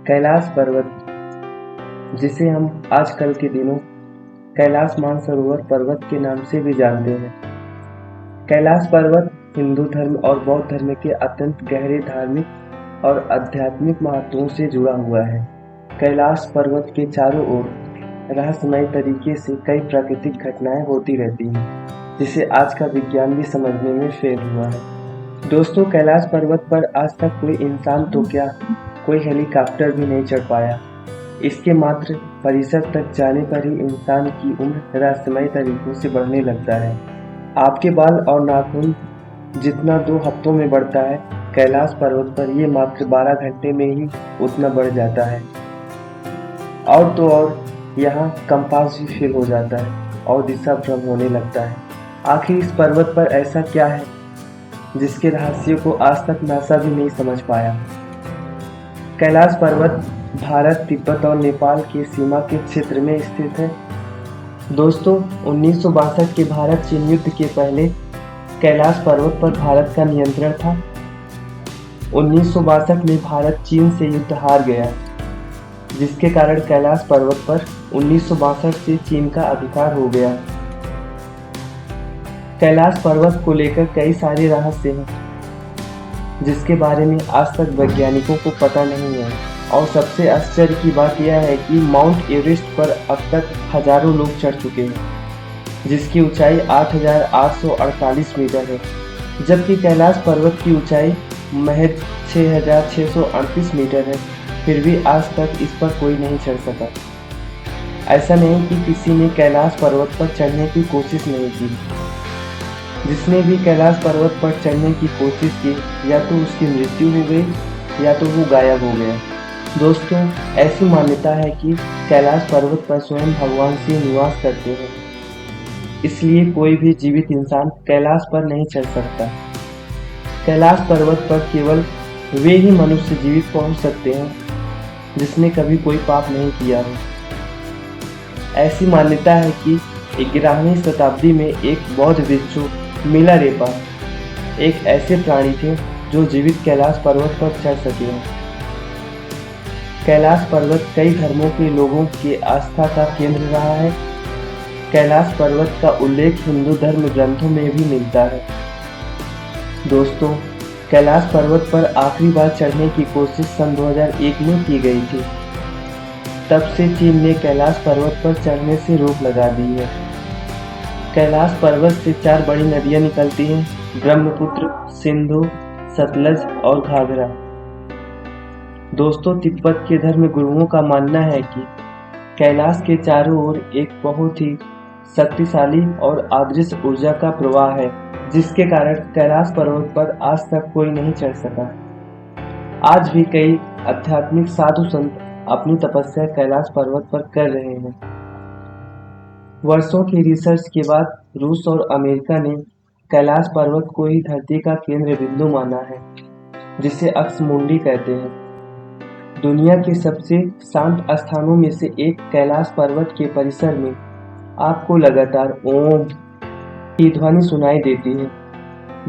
कैलाश पर्वत, जिसे हम आजकल के दिनों कैलाश मानसरोवर पर्वत के नाम से भी जानते हैं। कैलाश पर्वत हिंदू धर्म और बौद्ध धर्म के अत्यंत गहरे धार्मिक और आध्यात्मिक महत्वों से जुड़ा हुआ है। कैलाश पर्वत के चारों ओर रहस्यमय तरीके से कई प्राकृतिक घटनाएं होती रहती हैं, जिसे आज का विज्ञान भी समझने में फेल हुआ है। दोस्तों, कैलाश पर्वत पर आज तक कोई इंसान तो क्या, कोई हेलीकॉप्टर भी नहीं चढ़ पाया। इसके मात्र परिसर तक जाने पर ही इंसान की उम्र रहस्यमय तरीकों से बढ़ने लगता है। आपके बाल और नाखून जितना 2 हफ्तों में बढ़ता है, कैलाश पर्वत पर ये मात्र 12 घंटे में ही उतना बढ़ जाता है। और तो और यहाँ कंपास भी फेल हो जाता है और दिशा भ्रम होने लगता है। आखिर इस पर्वत पर ऐसा क्या है जिसके रहस्य को आज तक नासा भी नहीं समझ पाया। कैलाश पर्वत भारत, तिब्बत और नेपाल के सीमा के क्षेत्र में स्थित है। दोस्तों, 1962 के भारत चीन युद्ध के पहले कैलाश पर्वत पर भारत का नियंत्रण था। 1962 में भारत चीन से युद्ध हार गया, जिसके कारण कैलाश पर्वत पर 1962 से चीन का अधिकार हो गया। कैलाश पर्वत को लेकर कई सारे रहस्य हैं, जिसके बारे में आज तक वैज्ञानिकों को पता नहीं है। और सबसे आश्चर्य की बात यह है कि माउंट एवरेस्ट पर अब तक हजारों लोग चढ़ चुके हैं, जिसकी ऊंचाई 8,848 मीटर है, जबकि कैलाश पर्वत की ऊंचाई महज 6,638 मीटर है। फिर भी आज तक इस पर कोई नहीं चढ़ सका। ऐसा नहीं कि किसी ने कैलाश पर्वत पर चढ़ने की कोशिश नहीं की। जिसने भी कैलाश पर्वत पर चढ़ने की कोशिश की, या तो उसकी मृत्यु हो गई या तो वो गायब हो गया। दोस्तों, ऐसी मान्यता है कि कैलाश पर्वत पर स्वयं भगवान शिव निवास करते हैं, इसलिए कोई भी जीवित इंसान कैलाश पर नहीं चढ़ सकता। कैलाश पर्वत पर केवल वे ही मनुष्य जीवित पहुंच सकते हैं जिसने कभी कोई पाप नहीं किया हो। ऐसी मान्यता है कि 11वीं शताब्दी में एक बौद्ध भिक्षु मिलारेपा एक ऐसे प्राणी थे जो जीवित कैलाश पर्वत पर चढ़ सके हैं। कैलाश पर्वत कई धर्मों के लोगों की आस्था का केंद्र रहा है। कैलाश पर्वत का उल्लेख हिंदू धर्म ग्रंथों में भी मिलता है। दोस्तों, कैलाश पर्वत पर आखिरी बार चढ़ने की कोशिश सन 2001 में की गई थी। तब से चीन ने कैलाश पर्वत पर चढ़ने से रोक लगा दी है। कैलाश पर्वत से 4 बड़ी नदियां निकलती हैं: ब्रह्मपुत्र, सिंधु, सतलज और घाघरा। दोस्तों, तिब्बत के धर्म गुरुओं का मानना है कि कैलाश के चारों ओर एक बहुत ही शक्तिशाली और अदृश्य ऊर्जा का प्रवाह है, जिसके कारण कैलाश पर्वत पर आज तक कोई नहीं चढ़ सका। आज भी कई आध्यात्मिक साधु संत अपनी तपस्या कैलाश पर्वत पर कर रहे हैं। वर्षों की रिसर्च के बाद रूस और अमेरिका ने कैलाश पर्वत को ही धरती का केंद्र बिंदु माना है, जिसे अक्समुंडी कहते हैं। दुनिया के सबसे शांत स्थानों में से एक कैलाश पर्वत के परिसर में आपको लगातार ओम की ध्वनि सुनाई देती है।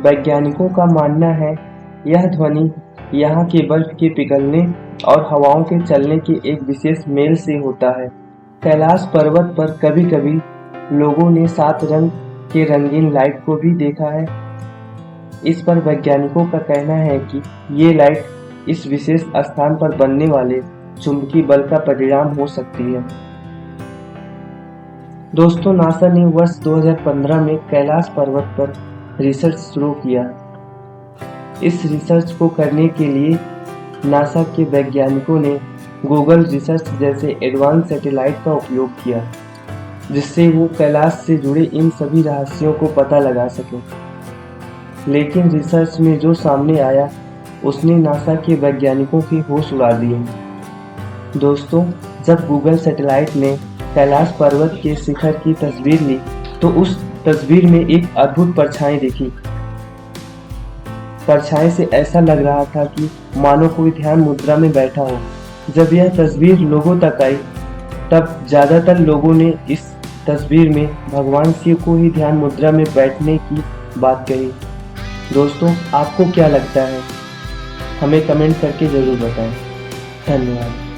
वैज्ञानिकों का मानना है यह ध्वनि यहाँ के बर्फ के पिघलने और हवाओं के चलने के एक विशेष मेल से होता है। कैलाश पर्वत पर कभी कभी लोगों ने 7 रंग के रंगीन लाइट को भी देखा है। इस पर वैज्ञानिकों का कहना है कि ये लाइट इस विशेष स्थान पर बनने वाले चुंबकीय बल का परिणाम हो सकती है। दोस्तों, नासा ने वर्ष 2015 में कैलाश पर्वत पर रिसर्च शुरू किया। इस रिसर्च को करने के लिए नासा के वैज्ञानिकों ने गूगल रिसर्च जैसे एडवांस सैटेलाइट का उपयोग किया, जिससे वो कैलाश से जुड़े इन सभी रहस्यों को पता लगा सके। लेकिन रिसर्च में जो सामने आया उसने नासा के वैज्ञानिकों की होश उड़ा दिए। दोस्तों, जब गूगल सैटेलाइट ने कैलाश पर्वत के शिखर की तस्वीर ली तो उस तस्वीर में एक अद्भुत परछाई दिखी। परछाई से ऐसा लग रहा था कि मानो कोई ध्यान मुद्रा में बैठा हो। जब यह तस्वीर लोगों तक आई, तब ज्यादातर लोगों ने इस तस्वीर में भगवान शिव को ही ध्यान मुद्रा में बैठने की बात कही। दोस्तों, आपको क्या लगता है? हमें कमेंट करके जरूर बताएं। धन्यवाद।